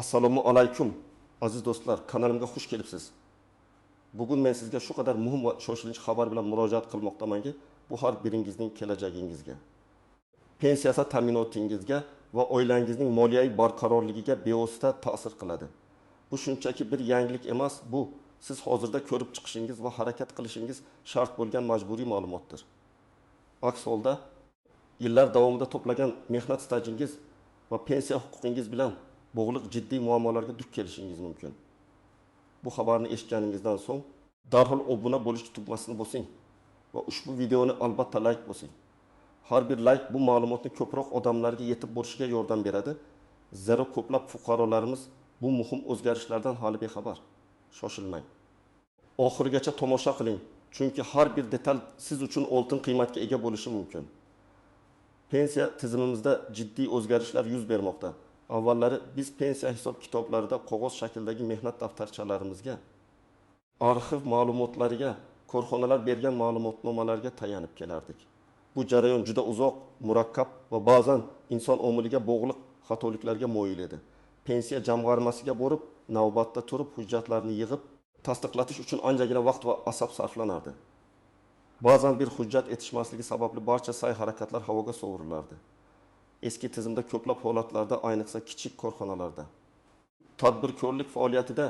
Assalomu alaykum aziz do'stlar, kanalimga xush kelibsiz. Bugun men sizga shu qadar muhim va shoshilinch xabar bilan murojaat qilmoqdamanki, bu har biringizning kelajagingizga, pensiyasi ta'minotingizga va oilangizning moliyaviy barqarorligiga bevosita ta'sir qiladi. Bu shunchaki bir yangilik emas, bu siz hozirda ko'rib chiqishingiz va harakat qilishingiz shart bo'lgan majburiy ma'lumotdir. Aks holda yillar davomida to'plagan mehnat stajingiz va pensiya huquqingiz bilan bog'liq jiddiy muammolarga duch kelishingiz mumkin. Bu xabarni eshitganingizdan so'ng darhol obuna bo'lish tugmasini bosing va ushbu videoni albatta like bosing. Har bir like bu ma'lumotni ko'proq odamlarga yetib borishiga yordam beradi. Zero ko'plab fuqarolarimiz bu muhim o'zgarishlardan hali bexabar. Shoshilmang. Oxirigacha tomosha qiling, chunki har bir detal siz uchun oltin qiymatga ega bo'lishi mumkin. Pensiya tizimimizda jiddiy o'zgarishlar yuz bermoqda. Avvallari biz pensiya hisob kitoblarida qog'oz shakldagi mehnat daftarchalarimizga, arxiv ma'lumotlariga, korxonalar bergan ma'lumotnomalarga tayanib kelardik. Bu jarayon juda uzoq, murakkab va ba'zan inson omiliga bog'liq xatoliklarga moyil edi. Pensiya jamg'armasiga borib, navbatda turib hujjatlarni yig'ib, tasdiqlatish uchun anchagina vaqt va asab sarflanardi. Ba'zan bir hujjat yetishmasligi sababli barcha sa'y-harakatlar havoga sovurilardi. Eski tizimda ko'plab holatlarda, ayniqsa kichik korxonalarda, tadbirkorlik faoliyatida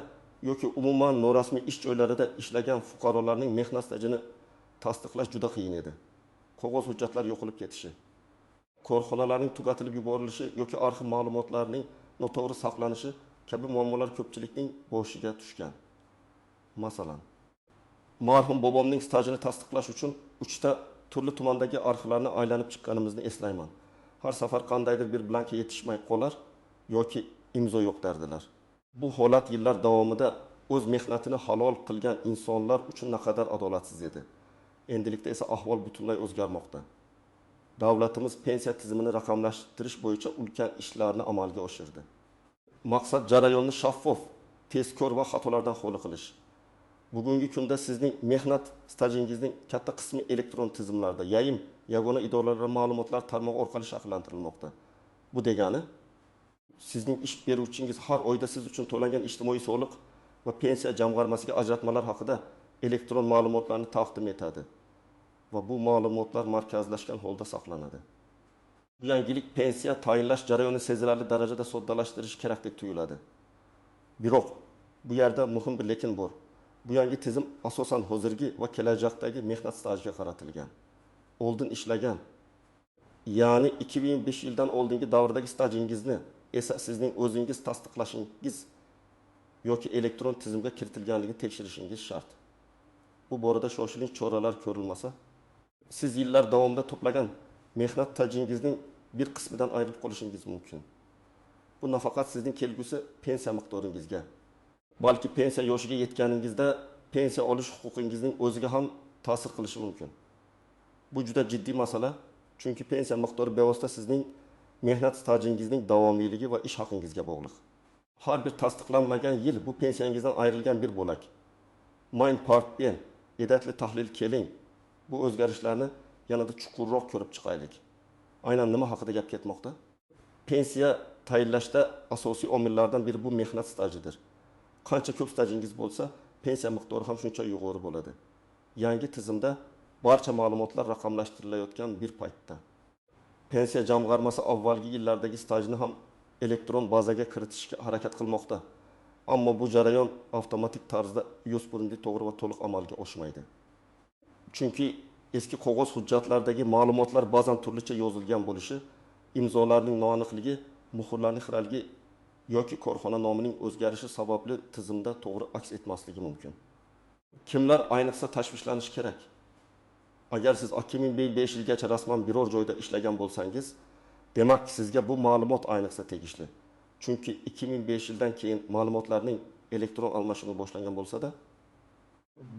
yoki umuman norasmiy ish joylarida ishlagan fuqarolarning mehnat stajini tasdiqlash juda qiyin edi. Qog'oz hujjatlar yo'qolib ketishi, korxonalarning tugatilib yuborilishi yoki arxiv ma'lumotlarining noto'g'ri saqlanishi kabi muammolar ko'pchilikning boshiga tushgan. Masalan, marhum bobomning stajini tasdiqlash uchun 3 ta turli tumandagi arxivlarni aylanib chiqqanimizni eslayman. Har safar qandaydir bir blankka yetishmay qolar yoki imzo yo'q derdilar. Bu holat yillar davomida o'z mehnatini halol qilgan insonlar uchun naqadar adolatsiz edi. Endilikda esa ahvol butunlay o'zgarmoqda. Davlatimiz pensiya tizimini raqamlashtirish bo'yicha ulkan ishlarni amalga oshirdi. Maqsad jarayonni shaffof, tezkor va xatolardan xoli qilish. Bugungi kunda sizning mehnat stajingizning katta qismi elektron tizimlarda, yagona idoralar ma'lumotlar tarmog'i orqali shakllantirilmoqda. Bu degani, sizning ish beruvchingiz har oyda siz uchun to'langan ijtimoiy soliq va pensiya jamg'armasiga ajratmalar haqida elektron ma'lumotlarni taqdim etadi va bu ma'lumotlar markazlashgan holda saqlanadi. Bu yangilik pensiya tayinlash jarayonini sezilarli darajada soddalashtirishi kerak deb tuyuladi. Biroq bu yerda muhim bir lekin bor. Bu yangi tizim asosan hozirgi va kelajakdagi mehnat stajiga qaratilgan. Oldin ishlagan, ya'ni 2005 yildan oldingi davrdagi stajingizni esa sizning o'zingiz tasdiqlashingiz yoki elektron tizimga kiritilganligini tekshirishingiz shart. Bu borada shoshilinch choralar ko'rilmasa, siz yillar davomida to'plagan mehnat stajingizning bir qismidan ayrilib qolishingiz mumkin. Bu nafaqat sizning kelgusi pensiya miqdoringizga, balki pensiya yoshiga yetganingizda pensiya olish huquqingizning o'ziga ham ta'sir qilishi mumkin. Bu juda jiddiy masala, chunki pensiya miqdori bevosita sizning mehnat stajingizning davomiyligi va ish haqingizga bog'liq. Har bir tasdiqlanmagan yil bu pensiyangizdan ayrilgan bir bo'lak. Mein Partbilen, edatli tahlil keling. Bu o'zgarishlarni yanada chuqurroq ko'rib chiqaylik. Aynan nima haqida gap ketmoqda? Pensiya tayinlashda asosiy omillardan biri bu mehnat stajidir. Qancha ko'p stajingiz bo'lsa, pensiya miqdori ham shuncha yuqori bo'ladi. Yangi tizimda barcha ma'lumotlar raqamlashtirilayotgan bir paytda pensiya jamg'armasi avvalgi yillardagi stajni ham elektron bazaga kiritishga harakat qilmoqda. Ammo bu jarayon avtomatik tarzda yo'spurindi to'g'ri va to'liq amalga oshmaydi. Chunki eski qog'oz hujjatlardagi ma'lumotlar ba'zan turlicha yozilgan bo'lishi, imzolarning noaniqligi, muhrlarning xiraligi yoki korxona nomining o'zgarishi sababli tizimda to'g'ri aks etmasligi mumkin. Kimlar ayniqsa tashvishlanishi kerak? Agar siz 2005 yilgacha rasman biror joyda ishlagan bo'lsangiz, demak sizga bu ma'lumot ayniqsa tegishli. Chunki 2005 yildan keyin ma'lumotlarning elektron almashinuvi boshlangan bo'lsa-da,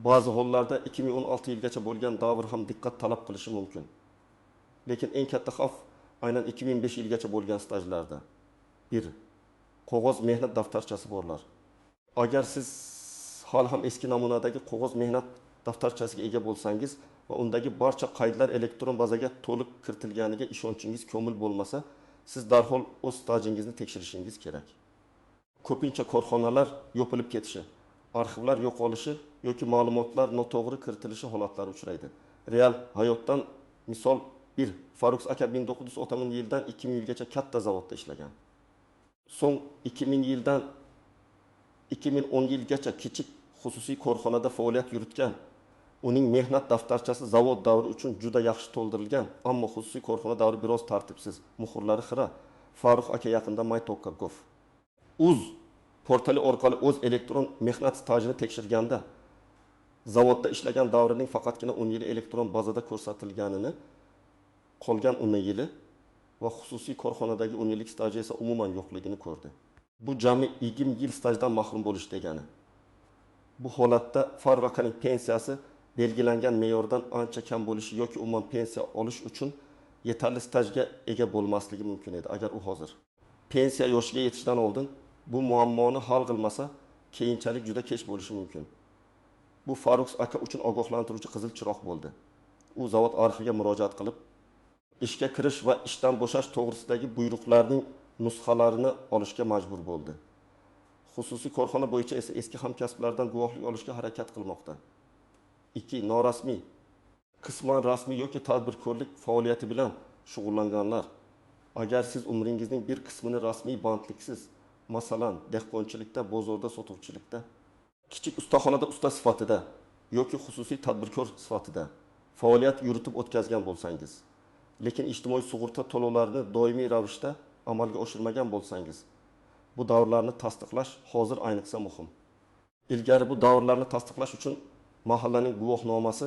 ba'zi hollarda 2016 yilgacha bo'lgan davr ham diqqat talab qilishi mumkin. Lekin eng katta xavf aynan 2005 yilgacha bo'lgan stajlarda. 1. Qog'oz mehnat daftarchasi borlar. Agar siz hali ham eski namunadagi qog'oz mehnat daftarchasiga ega bo'lsangiz va undagi barcha qaydlar elektron bazaga to'liq kiritilganiga ishonchingiz komil bo'lmasa, siz darhol o'z stajingizni tekshirishingiz kerak. ko'pincha korxonalar yopilib ketishi, arxivlar yo'qolishi yoki ma'lumotlar noto'g'ri kiritilishi holatlari uchraydi. Real hayotdan misol 1. Farux aka 1960 yildan 2000 yilgacha katta zavodda ishlagan. So'ng 2000 yildan 2010 yilgacha kichik xususiy korxonada faoliyat yuritgan. Uning mehnat daftarchasi zavod davri uchun juda yaxshi to'ldirilgan, ammo xususiy korxona davri biroz tartibsiz, muhrlari xira. Farux aka yaqinda Maytokagov uz portali orqali o'z elektron mehnat stajini tekshirganda zavodda ishlagan davrining faqatgina 10 yili elektron bazada ko'rsatilganini, qolgan 10 yili va xususiy korxonadagi 10 yillik staji esa umuman yo'qligini ko'rdi. Bu jami 20 yil stajdan mahrum bo'lish degani. Bu holatda Farux akaning pensiyasi belgilangan me'yordan ancha kam bo'lishi yoki umuman pensiya olish uchun yetarli stajga ega bo'lmasligi mumkin edi agar u hozir pensiya yoshiga yetishdan oldin bu muammoni hal qilmasa, keyinchalik juda kech bo'lishi mumkin. Bu Farux aka uchun ogohlantiruvchi qizil chiroq bo'ldi. U zavod arxiviga murojaat qilib, ishga kirish va ishdan bo'shash to'g'risidagi buyruqlarning nusxalarini olishga majbur bo'ldi. Xususiy korxona bo'yicha esa eski hamkasblardan guvohlik olishga harakat qilmoqda. 2. Norasmiy, qisman rasmiy yoki tadbirkorlik faoliyati bilan shug'ullanganlar. Agar siz umringizning bir qismini rasmiy bandliksiz, masalan, dehqonchilikda, bozorda, sotuvchilikda, kichik ustaxonada usta sifatida yoki xususiy tadbirkor sifatida faoliyat yuritib o'tkazgan bo'lsangiz, lekin ijtimoiy sug'urta to'lovlarini doimiy ravishda amalga oshirmagan bo'lsangiz, bu davrlarni tasdiqlash hozir ayniqsa muhim. Ilgari bu davrlarni tasdiqlash uchun mahallaning guvohnomasi,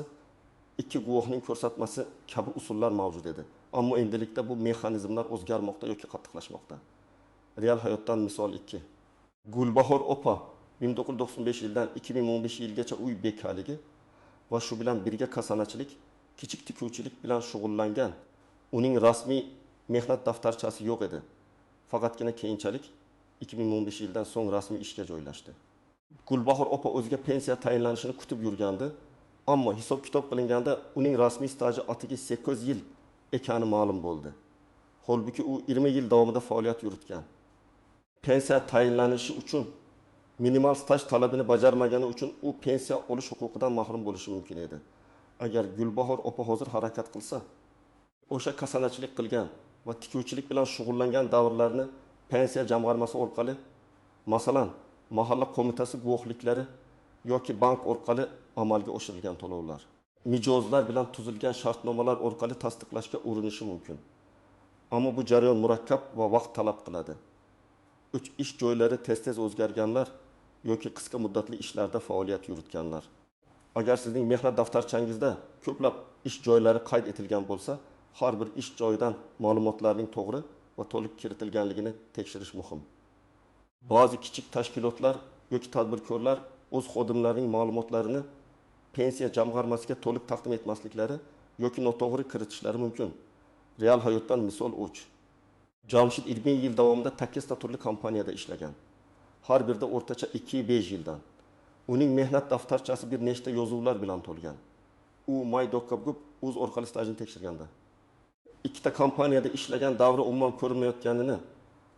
2 guvohning ko'rsatmasi kabi usullar mavjud edi. Ammo endilikda bu mexanizmlar o'zgarmoqda yoki qattiqlashmoqda. Real hayotdan misol 2. Gulbahor opa 1995 yildan 2015 yilgacha uy bekaligi va shu bilan birga kasanachilik, kichik tikuvchilik bilan shug'ullangan. Uning rasmiy mehnat daftarchasi yo'q edi. Faqatgina keyinchalik 2015 yildan so'ng rasmiy ishga joylashdi. Gulbahor opa o'ziga pensiya tayinlanishini kutib yurgandi, ammo hisob-kitob qilinganda uning rasmiy staji atigi 8 yil ekani ma'lum bo'ldi. Holbuki u 20 yil davomida faoliyat yuritgan. Pensiya tayinlanishi uchun minimal staj talabini bajarmagani uchun u pensiya olish huquqidan mahrum bo'lishi mumkin edi. Agar Gulbahor opa hozir harakat qilsa, o'sha kasanachilik qilgan va tikuvchilik bilan shug'ullangan davrlarni pensiya jamg'armasi orqali, masalan, mahalla qo'mitasi guvohliklari yoki bank orqali amalga oshirilgan to'lovlar, mijozlar bilan tuzilgan shartnomalar orqali tasdiqlashga urinishi mumkin. Ammo bu jarayon murakkab va vaqt talab qiladi. Ish joylari tez-tez o'zgarganlar yoki qisqa muddatli ishlarda faoliyat yuritganlar. Agar sizning mehnat daftarchangizda ko'plab ish joylari qayd etilgan bo'lsa, har bir ish joyidan ma'lumotlarning to'g'ri va to'liq kiritilganligini tekshirish muhim. Ba'zi kichik tashkilotlar yoki tadbirkorlar o'z xodimlarining ma'lumotlarini pensiya jamg'armasiga to'liq taqdim etmasliklari yoki noto'g'ri kiritishlari mumkin. Real hayotdan misol 3. Jamshid 20 yil davomida 8 ta turli kompaniyada ishlagan. Har birida o'rtacha 2-5 yildan. Uning mehnat daftarchasi bir nechta yozuvlar bilan to'lgan. U Maytokagov o'z orqali stajini tekshirganda 2 ta kompaniyada ishlagan davri umuman ko'rinmayotganini,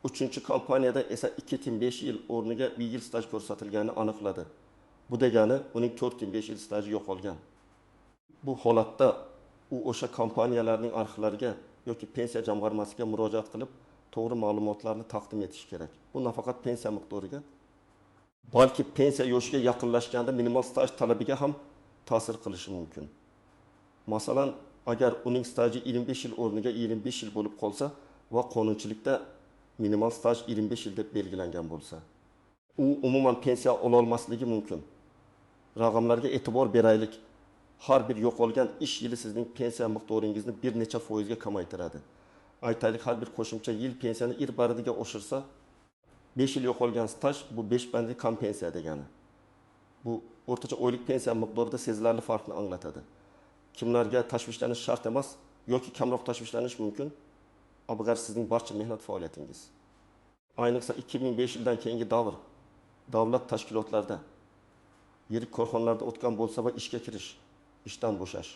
3-kompaniyada esa 2-5 yil o'rniga 1 yil staj ko'rsatilganini aniqladi. Bu degani uning 4-5 yil staji yo'qolgan. Bu holatda u o'sha kompaniyalarning arxivlariga yoki pensiya jamg'armasiga murojaat qilib, to'g'ri ma'lumotlarni taqdim etish kerak. Bu nafaqat pensiya miqdoriga, balki pensiya yoshiga yaqinlashganda minimal staj talabiga ham ta'sir qilishi mumkin. Masalan, agar uning staji 25 yil o'rniga 25 yil bo'lib qolsa va qonunchilikda minimal staj 25 yil deb belgilangan bo'lsa, u umuman pensiya ola olmasligi mumkin. Raqamlarga e'tibor beraylik. Har bir yo'qolgan ish yili sizning pensiya miqdoringizni bir necha foizga kamaytiradi. Aytaylik, har bir qo'shimcha yil pensiyani bariga oshirsa, 5 yil yo'qolgan staj bu 5 bandli kompensiya degani. Bu o'rtacha oylik pensiya miqdorida sezilarli farqni anglatadi. Kimlarga tashvishlanish shart emas yoki kamroq tashvishlanish mumkin, agar sizning barcha mehnat faoliyatingiz, ayniqsa 2005 yildan keyingi davr, davlat tashkilotlarida, yirik korxonalarda o'tgan bo'lsa va ishga kirish, ishdan bo'shash,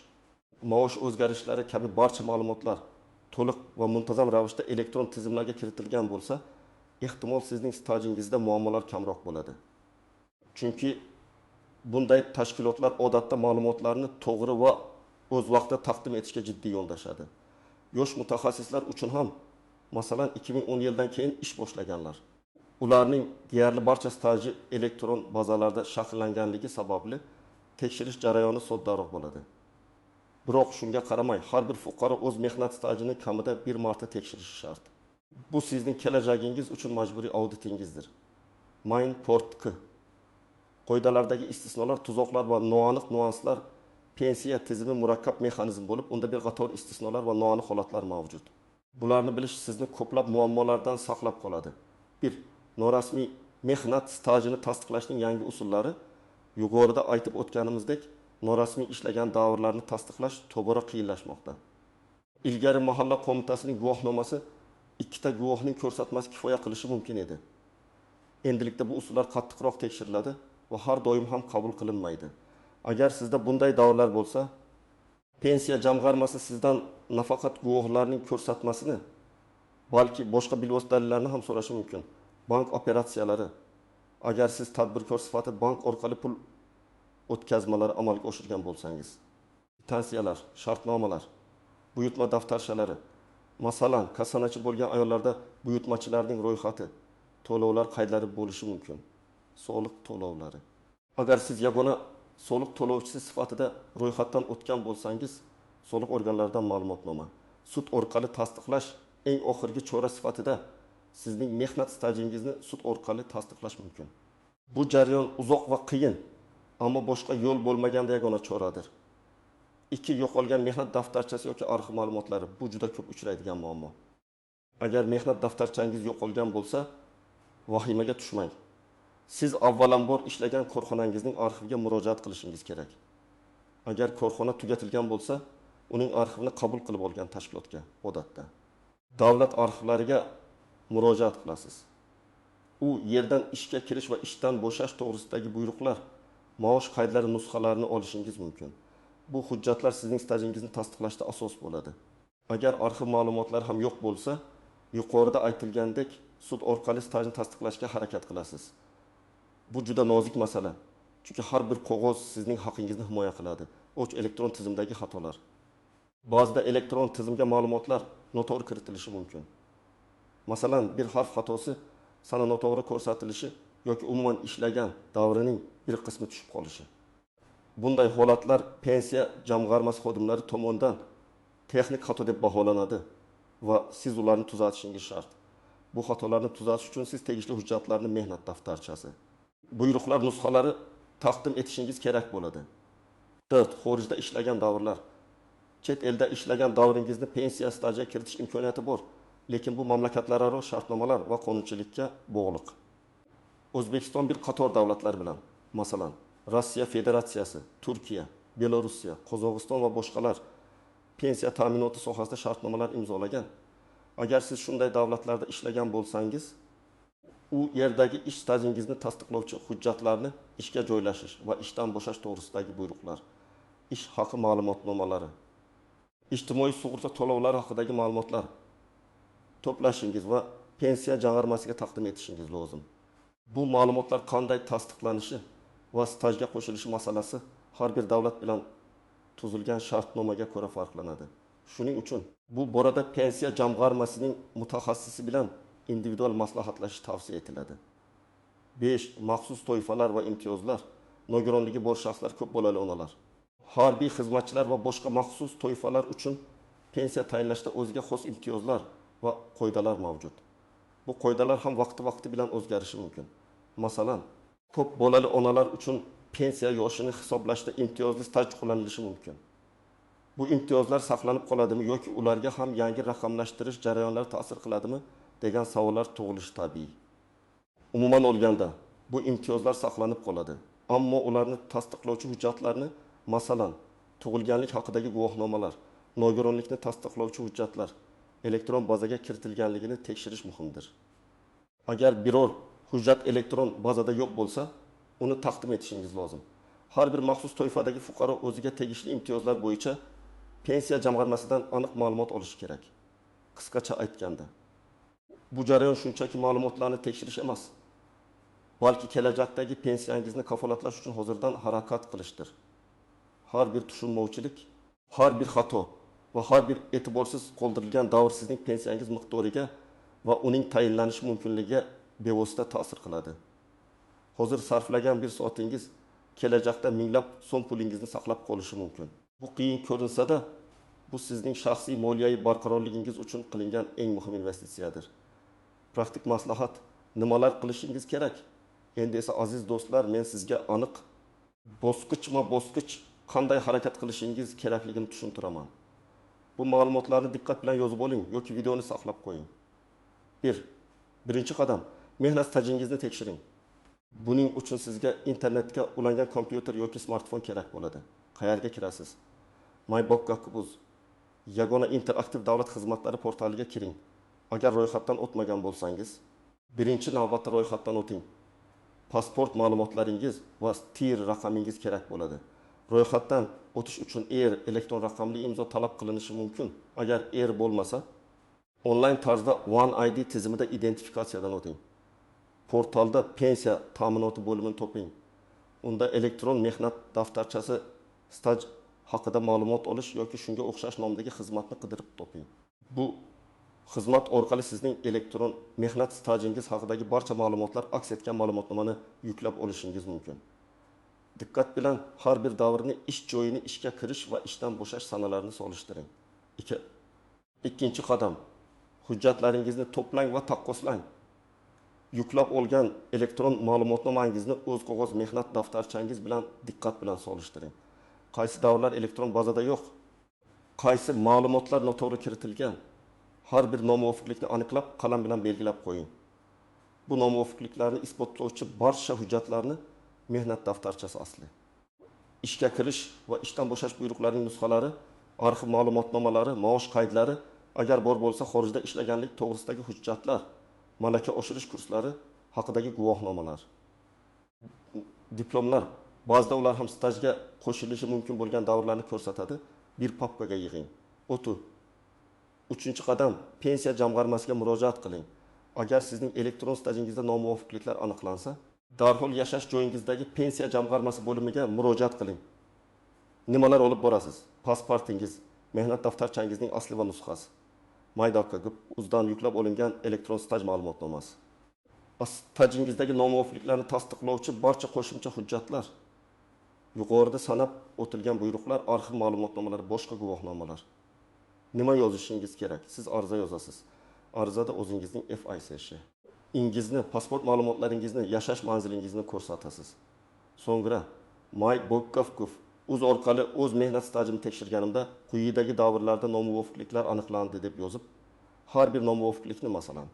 maosh o'zgarishlari kabi barcha ma'lumotlar to'liq va muntazam ravishda elektron tizimlarga kiritilgan bo'lsa, ehtimol sizning stajingizda muammolar kamroq bo'ladi. Chunki bunday tashkilotlar odatda ma'lumotlarni to'g'ri va o'z vaqtida taqdim etishga jiddiy yo'ldashadi. Yosh mutaxassislar uchun ham, masalan, 2010 yildan keyin ish boshlaganlar. Ularning deyarli barcha staji elektron bazalarda shakllanganligi sababli tekshirish jarayoni soddaroq bo'ladi. Biroq shunga qaramay, har bir fuqaro o'z mehnat stajini kamida bir marta tekshirishi shart. Bu sizning kelajagingiz uchun majburiy auditingizdir. Main port 2. Qoidalardagi istisnolar, tuzoqlar va noaniq nuanslar pensiya tizimi murakkab mexanizm bo'lib, unda bir qator istisnolar va noaniq holatlar mavjud. Bularni bilish sizni ko'plab muammolardan saqlab qoladi. 1. Norasmiy mehnat stajini tasdiqlashning yangi usullari. Yuqorida aytib o'tganimizdek, norasmiy ishlagan davrlarni tasdiqlash tobora qiyinlashmoqda. Ilgari mahalla qo'mitasining guvohnomasi ikkita guvohning ko'rsatmasi kifoya qilishi mumkin edi. Endilikda bu usullar qattiqroq tekshiriladi va har doim ham qabul qilinmaydi. Agar sizda bunday davrlar bo'lsa, pensiya jamg'armasi sizdan nafaqat guvohlarning ko'rsatmasini, balki boshqa bilvos dalillarni ham so'rashi mumkin. Bank operatsiyalari, agar siz tadbirkor sifatida bank orqali pul o'tkazmalari amalga oshirgan bo'lsangiz, kvitansiyalar, shartnomalar, buyurtma daftarshalari, masalan, kasanachi bo'lgan ayollarda buyurtmachilarning ro'yxati, to'lovlar qaydlari bo'lishi mumkin. Soliq to'lovlari. Agar siz yagona soliq to'lovchisi sifatida ro'yxatdan o'tgan bo'lsangiz, soliq organlaridan ma'lumotnoma, sud orqali tasdiqlash eng oxirgi chora sifatida sizning mehnat stajingizni sud orqali tasdiqlash mumkin. Bu jarayon uzoq va qiyin, ammo boshqa yo'l bo'lmaganda yagona choradir. 2. Yo'qolgan mehnat daftarchasi yoki arxiv ma'lumotlari. Bu juda ko'p uchraydigan muammo. Agar mehnat daftarchangiz yo'qolgan bo'lsa, vahimaga tushmang. Siz avvalambor ishlagan korxonangizning arxiviga murojaat qilishingiz kerak. Agar korxona tugatilgan bo'lsa, uning arxivini qabul qilib olgan tashkilotga odatda davlat arxivlariga murojaat qilasiz. U yerdan ishga kirish va ishdan bo'shash to'g'risidagi buyruqlar, maosh qaydlari nusxalarini olishingiz mumkin. Bu hujjatlar sizning stajingizni tasdiqlashda asos bo'ladi. Agar arxiv ma'lumotlari ham yo'q bo'lsa, yuqorida aytilgandek sud orqali stajni tasdiqlashga harakat qilasiz. Bu juda nozik masala. Chunki har bir qog'oz sizning haqingizni himoya qiladi. Elektron tizimdagi xatolar. Ba'zida elektron tizimga ma'lumotlar noto'g'ri kiritilishi mumkin. Masalan, bir harf xatosi sana noto'g'ri ko'rsatilishi yoki umuman ishlagan davrining bir qismi tushib qolishi. Bunday holatlar pensiya jamg'armasi xodimlari tomonidan texnik xato deb baholanadi va siz ularni tuzatishingiz shart. Bu xatolarni tuzatish uchun siz tegishli hujjatlarni mehnat daftarchasi, buyruqlar nusxalari taqdim etishingiz kerak bo'ladi. 4. Xorijda ishlagan davrlar. Chet elda ishlagan davringizni pensiya stajiga kiritish imkoniyati bor, lekin bu mamlakatlararo shartnomalar va qonunchilikka bog'liq. O'zbekiston bir qator davlatlar bilan, masalan, Rossiya Federatsiyasi, Turkiya, Belorussiya, Qozog'iston va boshqalar pensiya ta'minoti sohasida shartnomalar imzolagan. Agar siz shunday davlatlarda ishlagan bo'lsangiz, u yerdagi ish stajingizni tasdiqlovchi hujjatlarni, ishga joylashish va ishdan bo'shash to'g'risidagi buyruqlar, ish haqi ma'lumotnomalari, ijtimoiy sug'urta to'lovlari haqidagi ma'lumotlar to'plashingiz va pensiya jamg'armasiga taqdim etishingiz lozim. Bu ma'lumotlar qanday tasdiqlanishi va stajga qo'shilishi masalasi har bir davlat bilan tuzilgan shartnomaga ko'ra farqlanadi. Shuning uchun bu borada pensiya jamg'armasining mutaxassisi bilan individual maslahatlashish tavsiya etiladi. 5. Maxsus toifalar va imtiyozlar. Nogironligi bor shaxslar, ko'p bolali onalar, harbiy xizmatchilar va boshqa maxsus toifalar uchun pensiya tayinlashda o'ziga xos imtiyozlar va qoidalar mavjud. Bu qoidalar ham vaqti bilan o'zgarishi mumkin. Masalan, ko'p bolali onalar uchun pensiya yoshini hisoblashda imtiyozli staj qo'llanilishi mumkin. Bu imtiyozlar saqlanib qoladimi yoki ularga ham yangi raqamlashtirish jarayonlari ta'sir qiladimi degan savollar tug'ilishi tabiiy. Umuman olganda, bu imtiyozlar saqlanib qoladi, ammo ularni tasdiqlovchi hujjatlarni, masalan, tug'ilganlik haqidagi guvohnomalar, nogironlikni tasdiqlovchi hujjatlar elektron bazaga kiritilganligini tekshirish muhimdir. Agar biror hujjat elektron bazada yo'q bo'lsa, uni taqdim etishingiz lozim. Har bir maxsus toifadagi fuqaro o'ziga tegishli imtiyozlar bo'yicha pensiya jamg'armasidan aniq ma'lumot olishi kerak. Qisqacha aytganda, Bu jarayon shunchaki ma'lumotlarni tekshirish emas, balki kelajakdagi pensiyangizni kafolatlash uchun hozirdan harakat qilishdir. Har bir tushunmovchilik, har bir xato va har bir e'tiborsiz qoldirilgan davr sizning pensiyangiz miqdoriga va uning tayinlanish mumkinligiga bevosita ta'sir qiladi. Hozir sarflagan bir soatingiz kelajakda minglab so'm pulingizni saqlab qolishi mumkin. Bu qiyin ko'rinsa-da, bu sizning shaxsiy moliyaviy barqarorligingiz uchun qilingan eng muhim investitsiyadir. Praktik maslahat: nimalar qilishingiz kerak? Endi esa aziz do'stlar, men sizga aniq bosqichma-bosqich qanday harakat qilishingiz kerakligini tushuntiraman. Bu ma'lumotlarni diqqat bilan yozib oling yoki videoni saqlab qo'ying. 1. Birinchi qadam: mehnat stajingizni tekshiring. Buning uchun sizga internetga ulangan kompyuter yoki smartfon kerak bo'ladi. Qayerga kirasiz? MyBokkakuz yagona interaktiv davlat xizmatlari portaliga kiring. Agar ro'yxatdan o'tmagan bo'lsangiz, birinchi navbatda ro'yxatdan o'ting. Pasport ma'lumotlaringiz va TIR raqamingiz kerak bo'ladi. Ro'yxatdan o'tish uchun elektron raqamli imzo talab qilinishi mumkin. Agar bo'lmasa, onlayn tarzda OneID tizimida identifikatsiyadan o'ting. Portalda pensiya ta'minoti bo'limini toping. Unda elektron mehnat daftarchasi, staj haqida ma'lumot olish yoki shunga o'xshash nomdagi xizmatni qidirib toping. Bu xizmat orqali sizning elektron mehnat stajingiz haqidagi barcha ma'lumotlar aks etgan ma'lumotnomani yuklab olishingiz mumkin. Diqqat bilan har bir davrni ish joyini ishga kirish va ishdan bo'shash sanalarini solishtiring. 2. Ikkinchi qadam: hujjatlaringizni to'plang va taqqoslang. Yuklab olgan elektron ma'lumotnomangizni o'z qog'oz mehnat daftarchangiz bilan diqqat bilan solishtiring. Qaysi davrlar elektron bazada yo'q? Qaysi ma'lumotlar noto'g'ri kiritilgan? Har bir nomuvofiqlikni aniqlab, qalam bilan belgilab qo'ying. Bu nomuvofiqliklarni isbotlovchi barcha hujjatlarni mehnat daftarchasi asli. Ishga kirish va ishdan bo'shash buyruqlarining nusxalari, arxiv ma'lumotnomalari, maosh qaydlari, agar bor bo'lsa xorijda ishlaganlik to'g'risidagi hujjatlar, malaka oshirish kurslari haqidagi guvohnomalar. Diplomlar, ba'zida ular ham stajga qo'shilishi mumkin bo'lgan davrlarni ko'rsatadi. Bir papkaga yig'ing. 3. qadam: pensiya jamg'armasiga murojaat qiling. Agar sizning elektron stajingizda nomuvofiqliklar aniqlansa, darhol yashash joyingizdagi pensiya jamg'armasi bo'limiga murojaat qiling. Nimalar olib borasiz? Pasportingiz, mehnat daftarchangizning asli va nusxasi, MyBokkakuzdan yuklab olingan elektron staj ma'lumotnomasi, stajingizdagi nomuvofiqliklarni tasdiqlovchi barcha qo'shimcha hujjatlar, yuqorida sanab o'tilgan buyruqlar, arxiv ma'lumotnomalari, boshqa guvohnomalar. Nima yozishingiz kerak? Siz ariza yozasiz. Arizada o'zingizning FISH ingizni, pasport ma'lumotlaringizni, yashash manzilingizni ko'rsatasiz. So'ngra MyBokkakuz orqali o'z mehnat stajimni tekshirganimda quyidagi davrlarda nomuvofiqliklar aniqlandi deb yozib, har bir nomuvofiqlikni, masalan,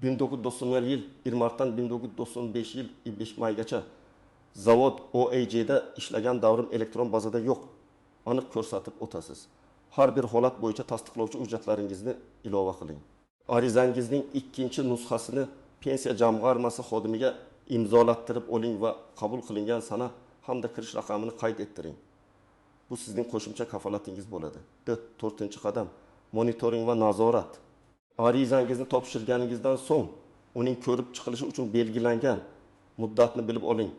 1990 yil 1 martdan 1995 yil 5 maygacha zavod OAJ'da ishlagan davrim elektron bazada yo'q, aniq ko'rsatib o'tasiz. Har bir holat bo'yicha tasdiqlovchi hujjatlaringizni ilova qiling. Arizangizning ikkinchi nusxasini pensiya jamg'armasi xodimiga imzolattirib oling va qabul qilingan sana hamda kirish raqamini qayd ettiring. Bu sizning qo'shimcha kafolatingiz bo'ladi. 4. qadam: monitoring va nazorat. Arizangizni topshirganingizdan so'ng uning ko'rib chiqilishi uchun belgilangan muddatni bilib oling.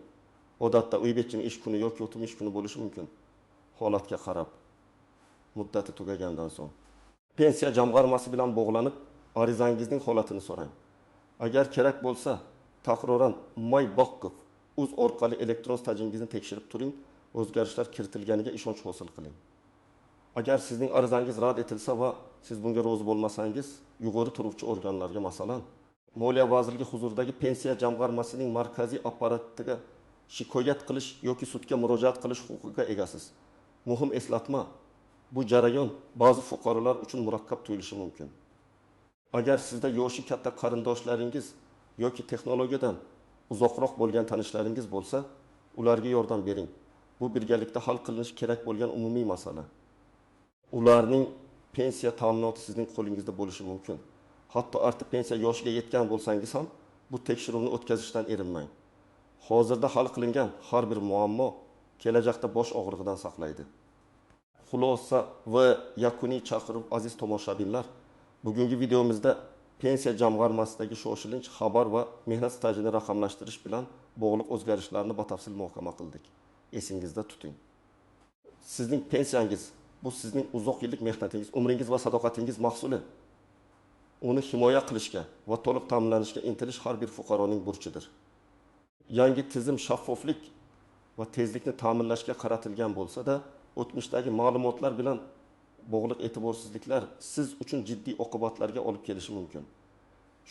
Odatda uy bechining ish kuni yoki o'tim ish kuni bo'lishi mumkin. Holatga qarab, muddati tugagandan so'ng pensiya jamg'armasi bilan bog'lanib, arizangizning holatini so'rang. Agar kerak bo'lsa, taxroran MyBokkakuz orqali elektron stajingizni tekshirib turing, o'zgarishlar kiritilganiga ishonch hosil qiling. Agar sizning arizangiz rad etilsa va siz bunga rozi bo'lmasangiz, yuqori turuvchi organlarga, masalan, Moliya vazirligi huzuridagi pensiya jamg'armasining markaziy apparatiga shikoyat qilish yoki sudga murojaat qilish huquqiga egasiz. Muhim eslatma: bu jarayon ba'zi fuqarolar uchun murakkab tuyulishi mumkin. Agar sizda yoshi katta qarindoshlaringiz yoki texnologiyadan uzoqroq bo'lgan tanishlaringiz bo'lsa, ularga yordam bering. Bu birgalikda hal qilinishi kerak bo'lgan umumiy masala. Ularning pensiya ta'minoti sizning qo'lingizda bo'lishi mumkin. Hatto artık pensiya yoshiga yetgan bo'lsangiz ham bu tekshiruvni o'tkazishdan erinmang. Hozirda hal qilingan har bir muammo kelajakda bosh og'rig'idan saqlaydi. Xulosa va yakuniy chaqiruv, aziz tomoshabinlar, bugungi videomizda pensiya jamg'armasidagi shoshilinch xabar va mehnat stajini raqamlashtirish bilan bog'liq o'zgarishlarni batafsil muhokama qildik. Esingizda tuting. Sizning pensiyangiz bu sizning uzoq yillik mehnatingiz, umringiz va sadoqatingiz mahsuli. Uni himoya qilishga va to'liq ta'minlanishga intilish har bir fuqaroning burchidir. Yangi tizim shaffoflik va tezlikni ta'minlashga qaratilgan bo'lsa-da, o'tmishdagi ma'lumotlar bilan bog'liq e'tiborsizliklar siz uchun jiddiy oqibatlarga olib kelishi mumkin.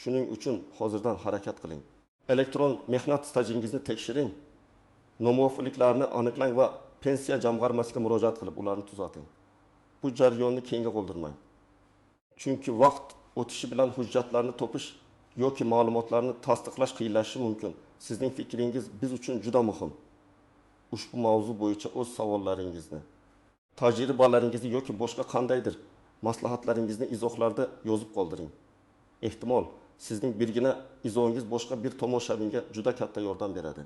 Shuning uchun hozirdan harakat qiling. Elektron mehnat stajingizni tekshiring. Nomuvofiqliklarni aniqlang va pensiya jamg'armasiga murojaat qilib, ularni tuzating. Bu jarayonni keyinga qoldirmang. Chunki vaqt o'tishi bilan hujjatlarni topish yoki ma'lumotlarni tasdiqlash qiyinlashishi mumkin. Sizning fikringiz biz uchun juda muhim. Ushbu mavzu bo'yicha o'z savollaringizni, tajribalaringizni yoki boshqa qandaydir maslahatlaringizni izohlarda yozib qoldiring. Ehtimol sizning birgina izohingiz boshqa bir tomoshabinga juda katta yordam beradi.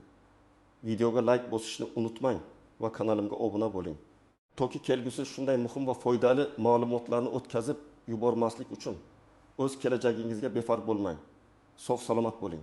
Videoga like bosishni unutmang va kanalimga obuna bo'ling. Toki kelgusi shunday muhim va foydali ma'lumotlarni o'tkazib yubormaslik uchun o'z kelajagingizga befarq bo'lmang. Sog' salomat bo'ling.